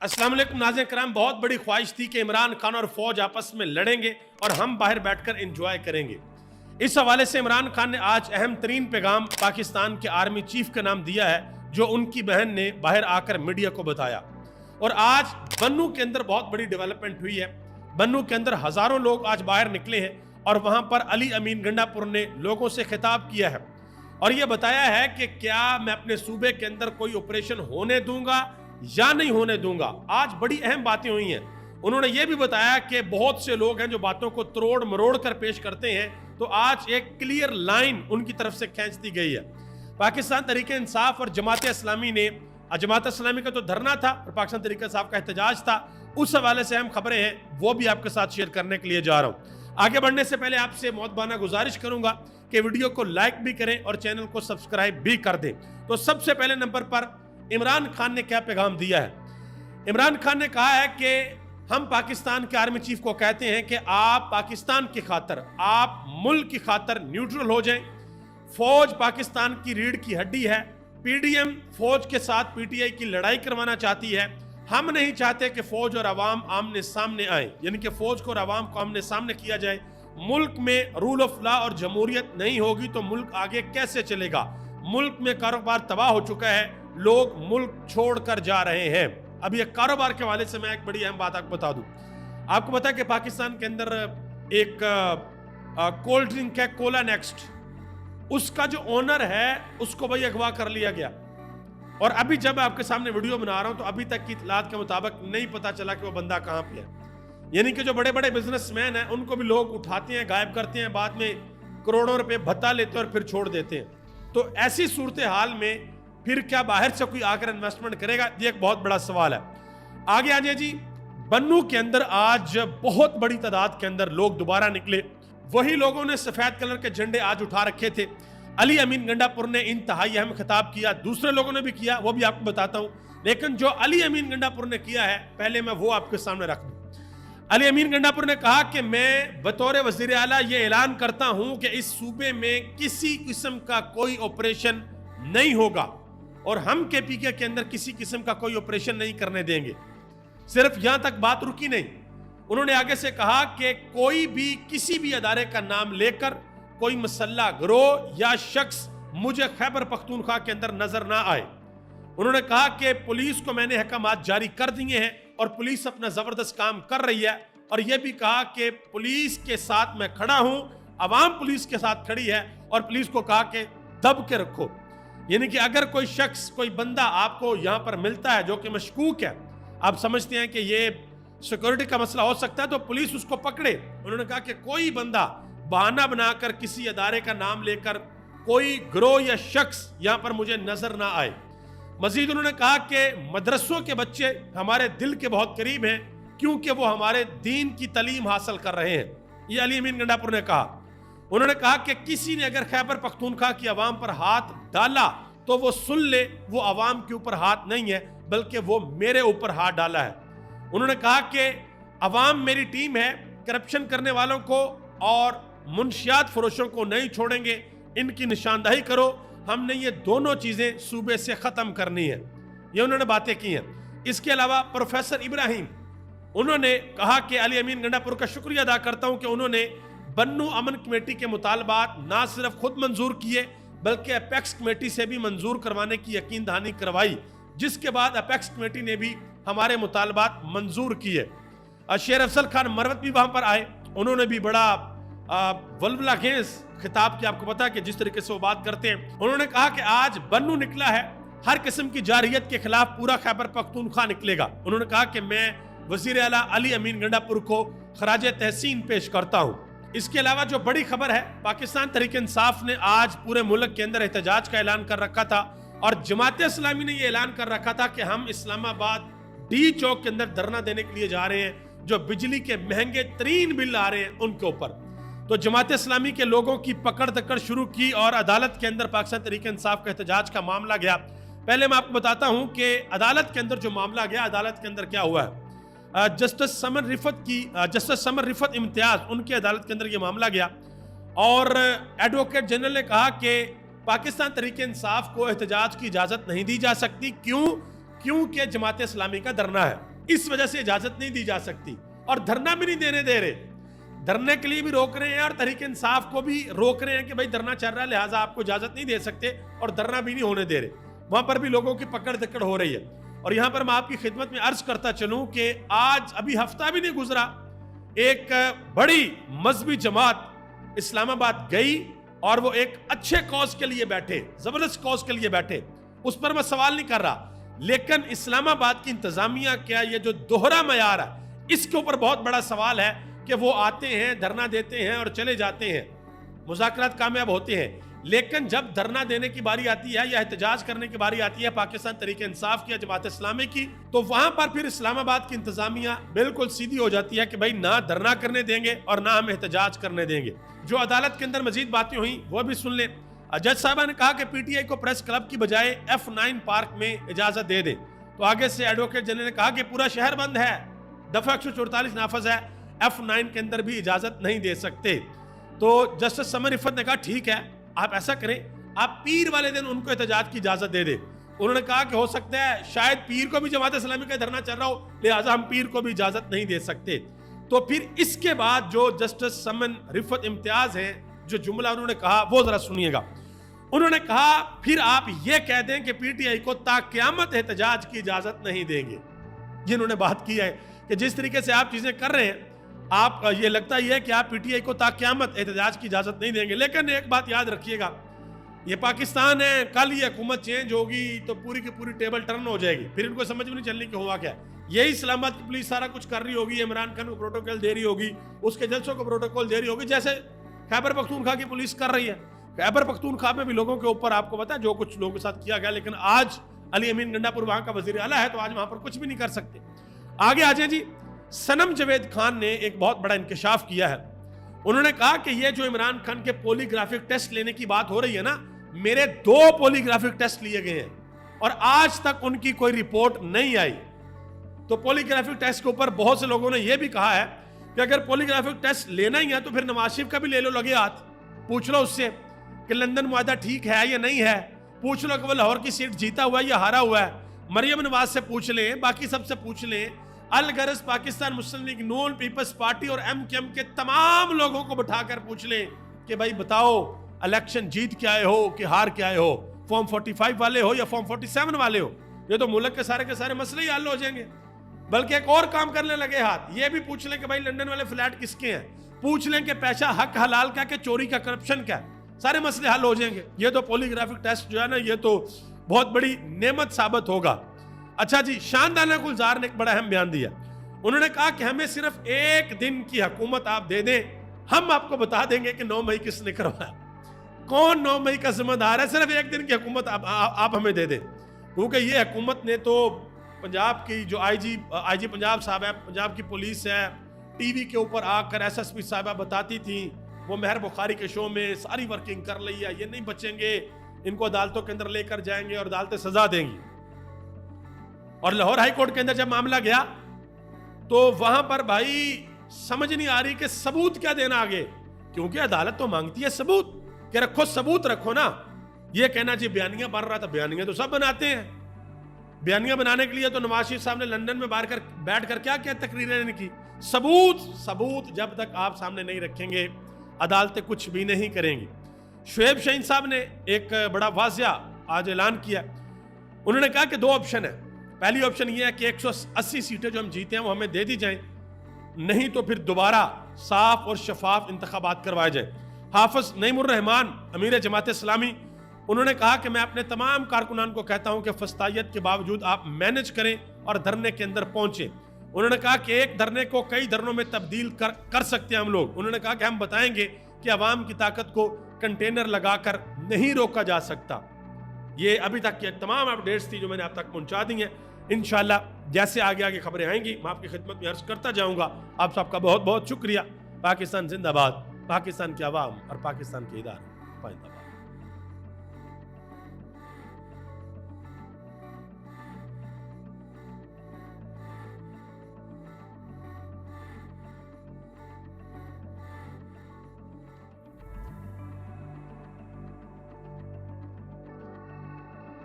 अस्सलाम वालेकुम नाज़रीन कराम। बहुत बड़ी ख्वाहिश थी कि इमरान खान और फौज आपस में लड़ेंगे और हम बाहर बैठकर एंजॉय करेंगे। इस हवाले से इमरान खान ने आज अहम तरीन पैगाम पाकिस्तान के आर्मी चीफ का नाम दिया है, जो उनकी बहन ने बाहर आकर मीडिया को बताया। और आज बन्नू के अंदर बहुत बड़ी डेवलपमेंट हुई है। बन्नू के अंदर हजारों लोग आज बाहर निकले हैं और वहां पर अली अमीन गंडापुर ने लोगों से खिताब किया है और यह बताया है कि क्या मैं अपने सूबे के अंदर कोई ऑपरेशन होने दूंगा या नहीं होने दूंगा। आज बड़ी अहम बातें हुई हैं। उन्होंने ये भी बताया कि बहुत से लोग हैं जो बातों को तरोड़ मरोड़ कर पेश करते हैं, तो आज एक क्लियर लाइन उनकी तरफ से खींच दी गई है। पाकिस्तान तहरीक इंसाफ और जमात इस्लामी ने, जमात इस्लामी का तो धरना था और पाकिस्तान तहरीक इंसाफ का एहतजाज था, उस हवाले से अहम खबरें हैं, वो भी आपके साथ शेयर करने के लिए जा रहा हूँ। आगे बढ़ने से पहले आपसे मोहब्बाना गुजारिश करूंगा कि वीडियो को लाइक भी करें और चैनल को सब्सक्राइब भी कर दें। तो सबसे पहले नंबर पर इमरान खान ने क्या पैगाम दिया है। इमरान खान ने कहा है कि हम पाकिस्तान के आर्मी चीफ को कहते हैं कि आप पाकिस्तान की खातर, आप मुल्क की खातर न्यूट्रल हो जाएं। फौज पाकिस्तान की रीढ़ की हड्डी है। पीडीएम फौज के साथ पीटीआई की लड़ाई करवाना चाहती है। हम नहीं चाहते कि फौज और अवाम आमने सामने आए, यानी कि फौज को और अवाम को आमने सामने किया जाए। मुल्क में रूल ऑफ लॉ और जमहूरियत नहीं होगी तो मुल्क आगे कैसे चलेगा। मुल्क में कारोबार तबाह हो चुका है, लोग मुल्क छोड़कर जा रहे हैं। अब ये कारोबार के हवाले से मैं एक बड़ी अहम बात आपको बता दूं। आपको पता है कि पाकिस्तान के अंदर एक कोल्ड ड्रिंक है कोला नेक्स्ट, उसका जो ओनर है उसको भाई अगवा कर लिया गया। और अभी जब आपके सामने वीडियो बना रहा हूं तो अभी तक की इत्तलात के मुताबिक नहीं पता चला कि वो बंदा कहां पे है। यानी कि जो बड़े बड़े बिजनेसमैन हैं उनको भी लोग उठाते हैं, गायब करते हैं, बाद में करोड़ों रुपए भत्ता लेते हैं और फिर छोड़ देते हैं। तो ऐसी सूरत हाल में फिर क्या बाहर से कोई आकर इन्वेस्टमेंट करेगा, ये एक बहुत बड़ा सवाल है। आगे आ जाए जी। बन्नू के अंदर आज बहुत बड़ी तादाद के अंदर लोग दोबारा निकले। वही लोगों ने सफेद कलर के झंडे आज उठा रखे थे। अली अमीन गंडापुर ने इंतहाई अहम खिताब किया, दूसरे लोगों ने भी किया, वो भी आपको बताता हूं। लेकिन जो अली अमीन गंडापुर ने किया है पहले मैं वो आपके सामने रख दूं। अली अमीन गंडापुर ने कहा कि मैं बतौर वजीर आला ये ऐलान करता हूं कि इस सूबे में किसी किस्म का कोई ऑपरेशन नहीं होगा और हम केपीके के अंदर किसी किस्म का कोई ऑपरेशन नहीं करने देंगे। सिर्फ यहां तक बात रुकी नहीं, उन्होंने आगे से कहा कि कोई भी किसी भी अदारे का नाम लेकर कोई मसल्ला गिरोह या शख्स मुझे खैबर पख्तूनख्वा के अंदर नजर ना आए। उन्होंने कहा कि पुलिस को मैंने अहकामात जारी कर दिए हैं और पुलिस अपना जबरदस्त काम कर रही है। और यह भी कहा कि पुलिस के साथ मैं खड़ा हूं, अवाम पुलिस के साथ खड़ी है और पुलिस को कहा कि दब के रखो। यानी कि अगर कोई शख्स, कोई बंदा आपको यहां पर मिलता है जो कि मशकूक है, आप समझते हैं कि ये सिक्योरिटी का मसला हो सकता है, तो पुलिस उसको पकड़े। उन्होंने कहा कि कोई बंदा बहाना बनाकर किसी अदारे का नाम लेकर कोई गिरोह या शख्स यहां पर मुझे नजर ना आए। मजीद उन्होंने कहा कि मदरसों के बच्चे हमारे दिल के बहुत करीब हैं क्योंकि वो हमारे दीन की तालीम हासिल कर रहे हैं, ये अली अमीन गंडापुर ने कहा। उन्होंने कहा कि किसी ने अगर खैबर पख्तूनख्वा की आवाम पर हाथ डाला तो वो सुन ले, वो आवाम के ऊपर हाथ नहीं है बल्कि वो मेरे ऊपर हाथ डाला है। उन्होंने कहा कि आवाम मेरी टीम है, करप्शन करने वालों को और मुनशियात फरोशों को नहीं छोड़ेंगे, इनकी निशानदही करो। हमने ये दोनों चीजें सूबे से खत्म करनी है, ये उन्होंने बातें की हैं। इसके अलावा प्रोफेसर इब्राहिम, उन्होंने कहा कि अली अमीन गंडापुर का शुक्रिया अदा करता हूं कि उन्होंने बन्नू अमन कमेटी के मुतालबात ना सिर्फ खुद मंजूर किए बल्कि अपेक्स कमेटी से भी मंजूर करवाने की यकीन दहानी करवाई, जिसके बाद अपेक्स कमेटी ने भी हमारे मुतालबात मंजूर किए। शेर अफजल खान मरवत भी वहां पर आए, उन्होंने भी बड़ा वल्वला खेज खिताब किया। आपको पता है कि जिस तरीके से वो बात करते हैं। उन्होंने कहा कि आज बन्नू निकला है, हर किस्म की जारहियत के खिलाफ पूरा खैबर पख्तूनख्वा निकलेगा। उन्होंने कहा कि मैं वजीर आला अली अमीन गंडापुर को खराज तहसीन पेश करता हूं। इसके अलावा जो बड़ी खबर है, पाकिस्तान तहरीक इंसाफ ने आज पूरे मुल्क के अंदर एहतजाज का ऐलान कर रखा था और जमात इस्लामी ने यह ऐलान कर रखा था कि हम इस्लामाबाद डी चौक के अंदर धरना देने के लिए जा रहे हैं, जो बिजली के महंगे तरीन बिल आ रहे हैं उनके ऊपर। तो जमात इस्लामी के लोगों की पकड़ दकड़ शुरू की और अदालत के अंदर पाकिस्तान तहरीक इंसाफ का एहतजाज का मामला गया। पहले मैं आपको बताता हूं कि अदालत के अंदर जो मामला गया, अदालत के अंदर क्या हुआ है। जस्टिस समर रिफत इम्तियाज, उनकी अदालत के अंदर यह मामला गया और एडवोकेट जनरल ने कहा कि पाकिस्तान तहरीक इंसाफ को एहतजाज की इजाजत नहीं दी जा सकती। क्यों? کیونکہ جماعت اسلامی کا دھرنا ہے، اس وجہ سے اجازت نہیں دی جا سکتی، اور دھرنا بھی نہیں دینے دے رہے، دھرنے کے لیے بھی روک رہے ہیں اور تحریک انصاف کو بھی روک رہے ہیں کہ بھائی دھرنا چل رہا ہے لہٰذا آپ کو اجازت نہیں دے سکتے، اور دھرنا بھی نہیں ہونے دے رہے، وہاں پر بھی لوگوں کی پکڑ دکڑ ہو رہی ہے۔ اور یہاں پر میں آپ کی خدمت میں عرض کرتا چلوں کہ آج ابھی ہفتہ بھی نہیں گزرا، ایک بڑی مذہبی جماعت اسلام آباد گئی اور وہ ایک اچھے کاز کے لیے بیٹھے، زبردست کاز کے لیے بیٹھے، اس پر میں سوال نہیں کر رہا، لیکن اسلام آباد کی انتظامیہ کیا یہ جو دوہرا معیار ہے اس کے اوپر بہت بڑا سوال ہے کہ وہ آتے ہیں دھرنا دیتے ہیں اور چلے جاتے ہیں، مذاکرات کامیاب ہوتے ہیں، لیکن جب دھرنا دینے کی باری آتی ہے یا احتجاج کرنے کی باری آتی ہے پاکستان تحریک انصاف کی یا جماعت اسلامی کی، تو وہاں پر پھر اسلام آباد کی انتظامیہ بالکل سیدھی ہو جاتی ہے کہ بھائی نہ دھرنا کرنے دیں گے اور نہ ہم احتجاج کرنے دیں گے۔ جو عدالت کے اندر مزید باتیں ہوئیں وہ بھی سن لیں۔ جج صاحبہ نے کہا کہ پی ٹی آئی کو پریس کلب کی بجائے F9 پارک میں اجازت دے دیں، تو آگے سے ایڈوکیٹ جنرل نے کہا کہ پورا شہر بند ہے، دفعہ 144 نافذ ہے، F9 کے اندر بھی اجازت نہیں دے سکتے۔ تو جسٹس سمر رفت نے کہا ٹھیک ہے آپ ایسا کریں، آپ پیر والے دن ان کو احتجاج کی اجازت دے دیں۔ انہوں نے کہا کہ ہو سکتا ہے شاید پیر کو بھی جماعت اسلامی کا دھرنا چل رہا ہو لہٰذا ہم پیر کو بھی اجازت نہیں دے سکتے۔ تو پھر اس کے بعد جو جسٹس سمن رفت امتیاز ہیں جو جملہ انہوں نے کہا وہ ذرا سنیے گا۔ انہوں نے کہا پھر آپ یہ کہہ دیں کہ پی ٹی آئی کو تا قیامت احتجاج کی اجازت نہیں دیں گے۔ جنہوں نے بات کی ہے کہ جس طریقے سے آپ چیزیں کر رہے ہیں آپ یہ لگتا ہی ہے کہ آپ پی ٹی آئی کو تا قیامت احتجاج کی اجازت نہیں دیں گے، لیکن ایک بات یاد رکھیے گا، یہ پاکستان ہے، کل یہ حکومت چینج ہوگی تو پوری کی پوری ٹیبل ٹرن ہو جائے گی، پھر ان کو سمجھ میں نہیں چلنی کہ ہوا کیا ہے۔ یہی اسلام آباد کی پولیس سارا کچھ کر رہی ہوگی، عمران خان کو پروٹوکول دے رہی ہوگی، اس کے جلسوں کو پروٹوکول دے رہی ہوگی، جیسے خیبر پختونخوا کی پولیس کر رہی ہے۔ خیبر پختونخوا میں بھی لوگوں کے اوپر آپ کو پتا ہے جو کچھ لوگوں کے ساتھ کیا گیا، لیکن آج علی امین گنڈا پور وہاں کا وزیر اعلیٰ ہے تو آج وہاں پر کچھ بھی نہیں کر سکتے۔ آگے آ جائیں جی، صنم جاوید خان نے ایک بہت بڑا انکشاف کیا ہے۔ انہوں نے کہا کہ یہ جو عمران خان کے پولی گرافک ٹیسٹ لینے کی بات ہو رہی ہے نا، میرے 2 پولی گرافک ٹیسٹ لیے گئے ہیں اور آج تک ان کی کوئی رپورٹ نہیں آئی۔ تو پولی گرافک ٹیسٹ کے اوپر بہت سے لوگوں نے یہ بھی کہا ہے کہ اگر پولی گرافک ٹیسٹ لینا ہی ہے تو پھر نواز شریف کا بھی لے لو لگے ہاتھ، پوچھ لو اس سے کہ لندن معاہدہ ٹھیک ہے یا نہیں ہے، پوچھ لو کہ وہ لاہور کی سیٹ جیتا ہوا ہے یا ہارا ہوا ہے، مریم نواز سے پوچھ لیں، باقی سب سے پوچھ لیں، الغرض پاکستان مسلم لیگ نون پیپلز پارٹی اور MKM کے تمام لوگوں کو بٹھا کر پوچھ لیں کہ بھائی بتاؤ الیکشن جیت کے آئے ہو کہ ہار کے آئے ہو، فارم 45 والے ہو یا فارم 47 والے ہو، یہ تو ملک کے سارے مسئلے ہی حل ہو جائیں گے۔ بلکہ ایک اور کام کرنے لگے ہاتھ، یہ بھی پوچھ لیں کہ بھائی لندن والے فلیٹ کس کے ہیں، پوچھ لیں کہ پیسہ حق حلال کا کہ چوری کا کرپشن کا ہے، سارے مسئلے حل ہو جائیں گے۔ یہ تو پولی گرافک ٹیسٹ جو ہے نا یہ تو بہت بڑی نعمت ثابت ہوگا۔ اچھا جی، شاندانہ گلزار نے ایک بڑا اہم بیان دیا، انہوں نے کہا کہ ہمیں صرف 1 دن کی حکومت آپ دے دیں، ہم آپ کو بتا دیں گے کہ 9 مئی کس نے کروایا، کون 9 مئی کا ذمہ دار ہے، صرف 1 دن کی حکومت آپ ہمیں دے دیں۔ کیونکہ یہ حکومت نے تو پنجاب کی جو آئی جی پنجاب صاحب ہے، پنجاب کی پولیس ہے، ٹی وی کے اوپر آ کر SSP صاحبہ بتاتی تھیں، وہ مہر بخاری کے شو میں ساری ورکنگ کر لی ہے، یہ نہیں بچیں گے، ان کو عدالتوں کے اندر لے کر جائیں گے اور عدالتیں سزا دیں گی۔ اور لاہور ہائی کورٹ کے اندر جب معاملہ گیا تو وہاں پر بھائی سمجھ نہیں آ رہی کہ ثبوت کیا دینا آگے، کیونکہ عدالت تو مانگتی ہے ثبوت، کہ رکھو ثبوت رکھو نا۔ یہ کہنا جی بیانیہ بن رہا تھا، بیانیہ تو سب بناتے ہیں، بیانیہ بنانے کے لیے تو نواز شریف صاحب نے لندن میں بیٹھ کر کیا تقریریں نہیں کی۔ ثبوت جب تک آپ سامنے نہیں رکھیں گے عدالتیں کچھ بھی نہیں کریں گی۔ شعیب شاہین صاحب نے ایک بڑا واضح آج اعلان کیا، انہوں نے کہا کہ 2 آپشن ہیں، پہلی آپشن یہ ہے کہ 180 سیٹیں جو ہم جیتے ہیں وہ ہمیں دے دی جائیں، نہیں تو پھر دوبارہ صاف اور شفاف انتخابات کروائے جائیں۔ حافظ نعیم الرحمان امیر جماعت اسلامی، انہوں نے کہا کہ میں اپنے تمام کارکنان کو کہتا ہوں کہ فسطائیت کے باوجود آپ مینج کریں اور دھرنے کے اندر پہنچیں۔ انہوں نے کہا کہ ایک دھرنے کو کئی دھرنوں میں تبدیل کر سکتے ہیں ہم لوگ۔ انہوں نے کہا کہ ہم بتائیں گے کہ عوام کی طاقت کو کنٹینر لگا کر نہیں روکا جا سکتا۔ یہ ابھی تک کی تمام اپڈیٹس تھی جو میں نے آپ تک پہنچا دی ہیں، انشاءاللہ جیسے آگے خبریں آئیں گی میں آپ کی خدمت میں عرض کرتا جاؤں گا۔ آپ سب کا بہت بہت شکریہ۔ پاکستان زندہ باد، پاکستان کے عوام اور پاکستان کے ادارے پائندہ باد۔